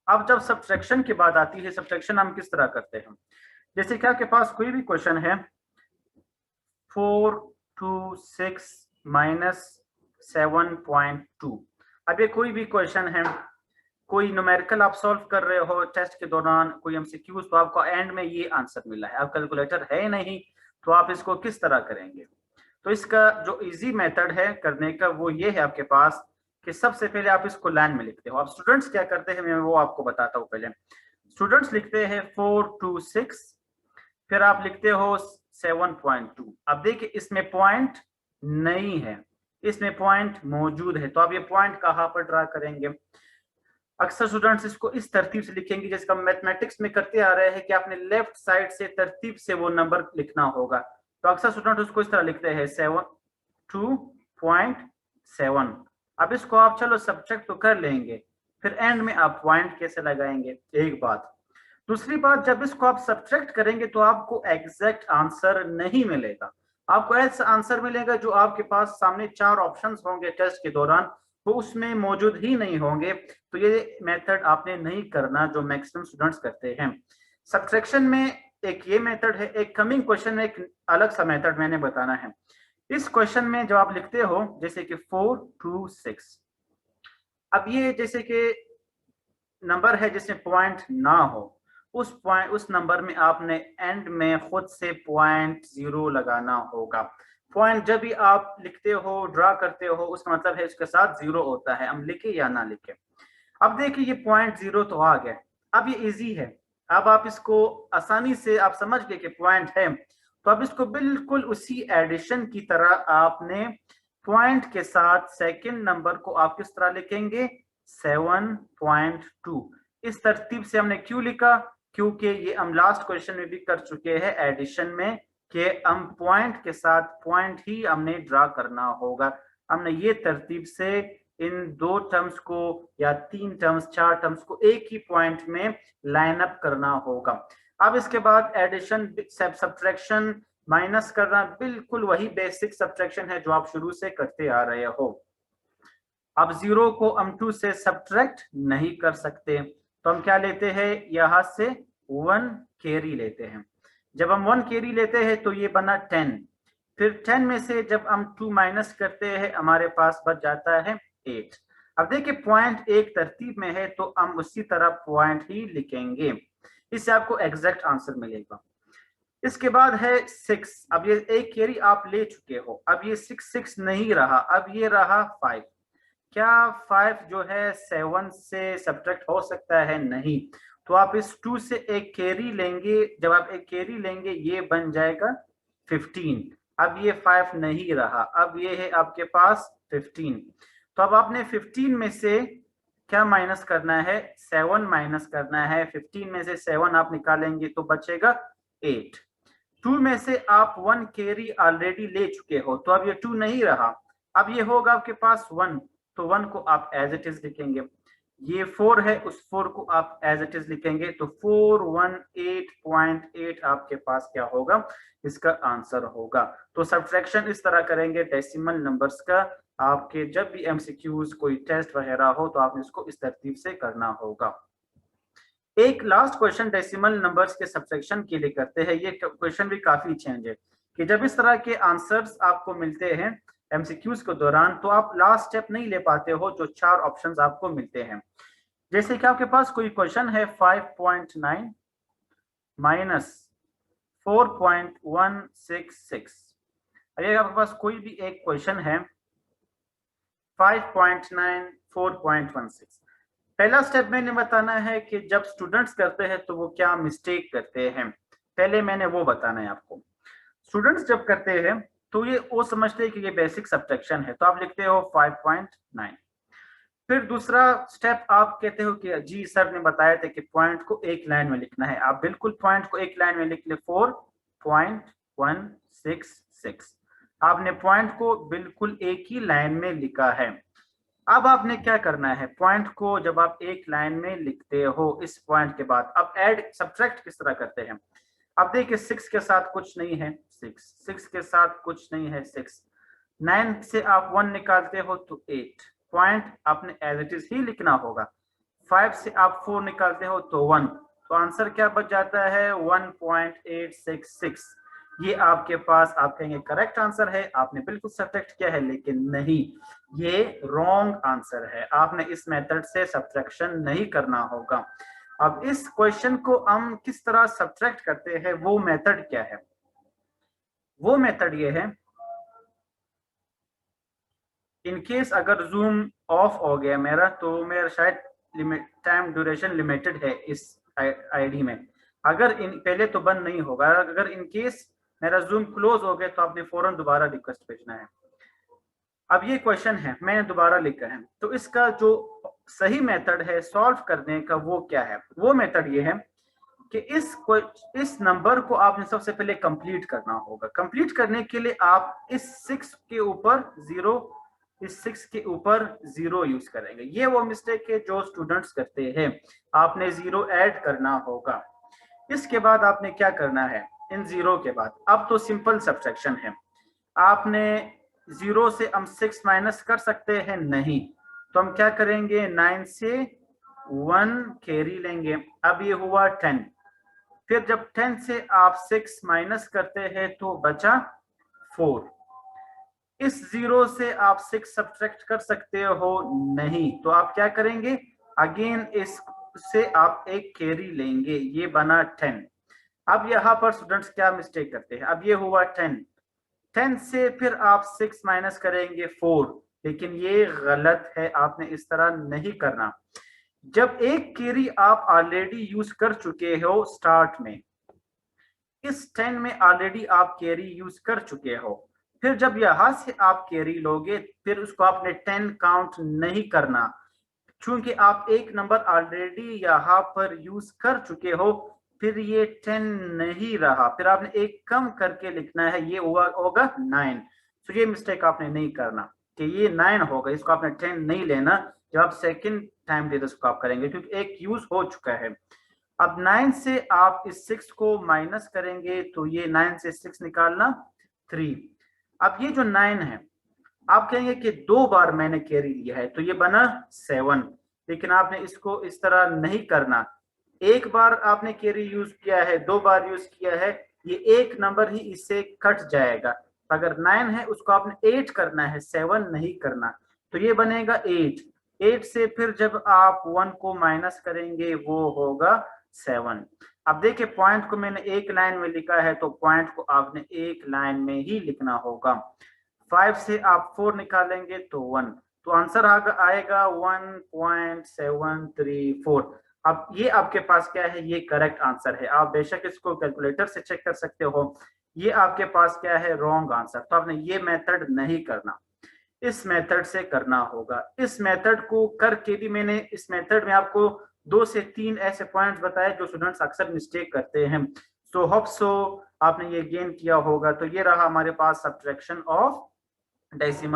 अब जब सब्ट्रैक्शन की बात आती है, सब्ट्रैक्शन हम किस तरह करते हैं? जैसे कि आपके पास कोई भी क्वेश्चन है 426 माइनस 7.2। अब ये कोई भी क्वेश्चन है, कोई न्यूमेरिकल आप सॉल्व कर रहे हो टेस्ट के दौरान, कोई एमसीक्यूज, तो आपको एंड में ये आंसर मिला है, अब कैलकुलेटर है नहीं, तो आप इसको किस तरह करेंगे? तो इसका जो इजी मेथड है करने का वो ये है आपके पास कि सबसे पहले आप इसको लाइन में लिखते हो। अब स्टूडेंट्स क्या करते हैं मैं वो आपको बताता हूँ। पहले स्टूडेंट्स लिखते हैं 426, फिर आप लिखते हो 7.2। अब देखिए इसमें पॉइंट नहीं है, इसमें पॉइंट मौजूद है, तो आप ये पॉइंट कहाँ पर ड्रा करेंगे? अक्सर स्टूडेंट्स इसको इस तरतीब से लिखेंगे जैसे हम मैथमेटिक्स में करते आ रहे हैं कि आपने लेफ्ट साइड से तरतीब से वो नंबर लिखना होगा। तो अक्सर स्टूडेंट उसको इस तरह लिखते हैं 2.7। अब इसको आप चलो सब्ट्रैक्ट तो कर लेंगे, फिर एंड में आप पॉइंट कैसे लगाएंगे, एक बात। दूसरी बात, जब इसको आप सब्ट्रैक्ट करेंगे तो आपको एग्जैक्ट आंसर नहीं मिलेगा, आपको ऐसा आंसर मिलेगा जो आपके पास सामने 4 ऑप्शंस होंगे टेस्ट के दौरान, वो उसमें मौजूद ही नहीं होंगे। तो ये मेथड आपने नहीं करना जो मैक्सिमम स्टूडेंट्स करते हैं। सब्ट्रैक्शन में एक ये मेथड है, एक कमिंग क्वेश्चन में एक अलग सा मेथड मैंने बताना है। इस क्वेश्चन में जब आप लिखते हो जैसे कि 426, अब ये जैसे कि नंबर है जिसमें पॉइंट ना हो, उस नंबर में आपने एंड में खुद से पॉइंट 0 लगाना होगा। पॉइंट जब भी आप लिखते हो ड्रा करते हो उसका मतलब है उसके साथ 0 होता है, हम लिखे या ना लिखे। अब देखिए ये पॉइंट 0 तो आ गया, अब ये इजी है, अब आप इसको आसानी से आप समझ गए कि पॉइंट है, तो अब इसको बिल्कुल उसी एडिशन की तरह आपने पॉइंट के साथ सेकंड नंबर को आप किस तरह लिखेंगे? 7.2। इस तरतीब से हमने क्यों लिखा? क्योंकि ये हम लास्ट क्वेश्चन में भी कर चुके हैं एडिशन में कि हम पॉइंट के साथ पॉइंट ही हमने ड्रा करना होगा। हमने ये तरतीब से इन 2 टर्म्स को या 3 टर्म्स 4 टर्म्स को एक ही पॉइंट में लाइन अप करना होगा। अब इसके बाद एडिशन, सब्ट्रैक्शन, माइनस करना बिल्कुल वही बेसिक सब्ट्रैक्शन है जो आप शुरू से करते आ रहे हो। अब 0 को हम 2 से सब्ट्रैक्ट नहीं कर सकते, तो हम क्या लेते हैं? यहां से 1 कैरी लेते हैं। जब हम 1 कैरी लेते हैं तो ये बना 10, फिर 10 में से जब हम 2 माइनस करते हैं हमारे पास बच जाता है 8। अब देखिए पॉइंट एक तरतीब में है तो हम उसी तरह पॉइंट ही लिखेंगे, इससे आपको एग्जैक्ट आंसर मिलेगा। इसके बाद है 6। अब ये एक कैरी आप ले चुके हो, अब ये 6 नहीं रहा, अब ये रहा 5। क्या 5 जो है 7 से सब्ट्रैक्ट हो सकता है? नहीं। तो आप इस 2 से एक कैरी लेंगे, जब आप एक कैरी लेंगे ये बन जाएगा 15। अब ये 5 नहीं रहा, अब ये है आपके पास 15। तो अब आपने 15 में से क्या माइनस करना है? 7 माइनस करना है। 15 में से 7 आप निकालेंगे तो बचेगा 8। 2 में से आप 1 कैरी ऑलरेडी ले चुके हो, तो अब ये 2 नहीं रहा, अब ये होगा आपके पास 1, तो 1 को आप एज इट इज लिखेंगे। ये 4 है, उस 4 को आप एज इट इज लिखेंगे, तो 418.8 आपके पास क्या होगा? इसका आंसर होगा। तो सब्ट्रैक्शन इस तरह करेंगे डेसिमल नंबर्स का। आपके जब भी एमसीक्यूज कोई टेस्ट वगैरह हो तो आपने इसको इस तरतीब से करना होगा। एक लास्ट क्वेश्चन डेसिमल नंबर्स के सब्ट्रैक्शन के लिए करते हैं। ये क्वेश्चन भी काफी चेंज है कि जब इस तरह के आंसर्स आपको मिलते हैं एमसीक्यूज के दौरान तो आप लास्ट स्टेप नहीं ले पाते हो जो 4 ऑप्शंस आपको मिलते हैं। जैसे कि आपके पास कोई क्वेश्चन है 5.9 माइनस 4.166। अगर आपके पास कोई भी एक क्वेश्चन है 5.9 4.16, पहला स्टेप मैंने बताना है कि जब स्टूडेंट्स करते हैं तो वो क्या मिस्टेक करते हैं, पहले मैंने वो बताना है आपको। स्टूडेंट्स जब करते हैं तो ये वो समझते हैं कि ये बेसिक सब्ट्रैक्शन है, तो आप लिखते हो 5.9। फिर दूसरा स्टेप आप कहते हो कि जी सर ने बताया था कि पॉइंट को एक लाइन में लिखना है, आप बिल्कुल पॉइंट को एक लाइन में लिख ले 4.166। आपने पॉइंट को बिल्कुल एक ही लाइन में लिखा है। अब आपने क्या करना है? पॉइंट को जब आप एक लाइन में लिखते हो इस पॉइंट के बाद अब ऐड सब्ट्रैक्ट किस तरह करते हैं? अब देखिए 6 के साथ कुछ नहीं है 6 के साथ कुछ नहीं है 6, 9 से आप 1 निकालते हो तो 8। पॉइंट आपने एज इट इज ही लिखना होगा। 5 से आप 4 निकालते हो तो 1, तो आंसर क्या बच जाता है 1.866। ये आपके पास आप कहेंगे करेक्ट आंसर है, आपने बिल्कुल सब्ट्रैक्ट किया है, लेकिन नहीं, ये रॉन्ग आंसर है। आपने इस मेथड से सब्ट्रैक्शन नहीं करना होगा। अब इस क्वेश्चन को हम किस तरह सब्ट्रैक्ट करते हैं, वो मेथड क्या है? वो मेथड ये है, इन केस अगर जूम ऑफ हो गया मेरा, तो मेरा शायद टाइम ड्यूरेशन लिमिटेड है इस आईडी में। अगर इन पहले तो बंद नहीं होगा, अगर इन केस मेरा जूम क्लोज हो गया तो आपने फौरन दोबारा रिक्वेस्ट भेजना है। अब ये क्वेश्चन है, मैंने दोबारा लिखा है, तो इसका जो सही मेथड है सॉल्व करने का वो क्या है? वो मेथड ये है कि इस नंबर को आपने सबसे पहले कंप्लीट करना होगा। कंप्लीट करने के लिए आप इस 6 के ऊपर 0, इस 6 के ऊपर 0 यूज करेंगे। ये वो मिस्टेक है जो स्टूडेंट्स करते हैं, आपने 0 ऐड करना होगा। इसके बाद आपने क्या करना है, इन 0 के बाद अब तो सिंपल सब्ट्रैक्शन है। आपने 0 से हम 6 माइनस कर सकते हैं? नहीं, तो हम क्या करेंगे, 9 से 1 कैरी लेंगे। अब ये हुआ 10, फिर जब 10 से आप 6 माइनस करते हैं तो बचा 4। इस 0 से आप 6 सब्ट्रैक्ट कर सकते हो? नहीं, तो आप क्या करेंगे, अगेन इस से आप एक कैरी लेंगे, ये बना 10। अब यहाँ पर स्टूडेंट्स क्या मिस्टेक करते हैं, अब ये हुआ 10, 10 से फिर आप 6 माइनस करेंगे 4, लेकिन ये गलत है, आपने इस तरह नहीं करना। जब एक कैरी आप ऑलरेडी यूज कर चुके हो स्टार्ट में, इस 10 में ऑलरेडी आप कैरी यूज कर चुके हो, फिर जब यहां से आप कैरी लोगे फिर उसको आपने 10 काउंट नहीं करना, क्योंकि आप एक नंबर ऑलरेडी यहाँ पर यूज कर चुके हो, फिर ये 10 नहीं रहा, फिर आपने एक कम करके लिखना है, ये होगा 9। तो ये मिस्टेक आपने नहीं करना कि ये 9 होगा, इसको आपने 10 नहीं लेना। जब आप सेकंड टाइम डेटा इसको आप करेंगे, क्योंकि एक यूज हो चुका है। अब 9 से आप इस 6 को माइनस करेंगे, तो ये 9 से 6 निकालना 3। अब ये जो 9 है, आप कहेंगे कि 2 बार मैंने कैरी लिया है तो ये बना 7, लेकिन आपने इसको इस तरह नहीं करना। एक बार आपने कैरी यूज किया है, 2 बार यूज किया है, ये एक नंबर ही इससे कट जाएगा। अगर 9 है उसको आपने 8 करना है, 7 नहीं करना, तो ये बनेगा 8। 8 से फिर जब आप 1 को माइनस करेंगे वो होगा 7। अब देखिए, पॉइंट को मैंने एक लाइन में लिखा है, तो पॉइंट को आपने एक लाइन में ही लिखना होगा। 5 से आप 4 निकालेंगे तो 1, तो आंसर आएगा 1.734। अब ये आपके पास क्या है, ये करेक्ट आंसर है। आप बेशक इसको कैलकुलेटर से चेक कर सकते हो, ये आपके पास क्या है, रॉन्ग आंसर। तो आपने ये मेथड नहीं करना, इस मेथड से करना होगा। इस मेथड को करके भी मैंने इस मेथड में आपको 2 से 3 ऐसे पॉइंट्स बताए जो स्टूडेंट्स अक्सर मिस्टेक करते हैं। सो होप सो आपने ये गेन किया होगा। तो ये रहा हमारे पास सब्ट्रैक्शन ऑफ डेसिमल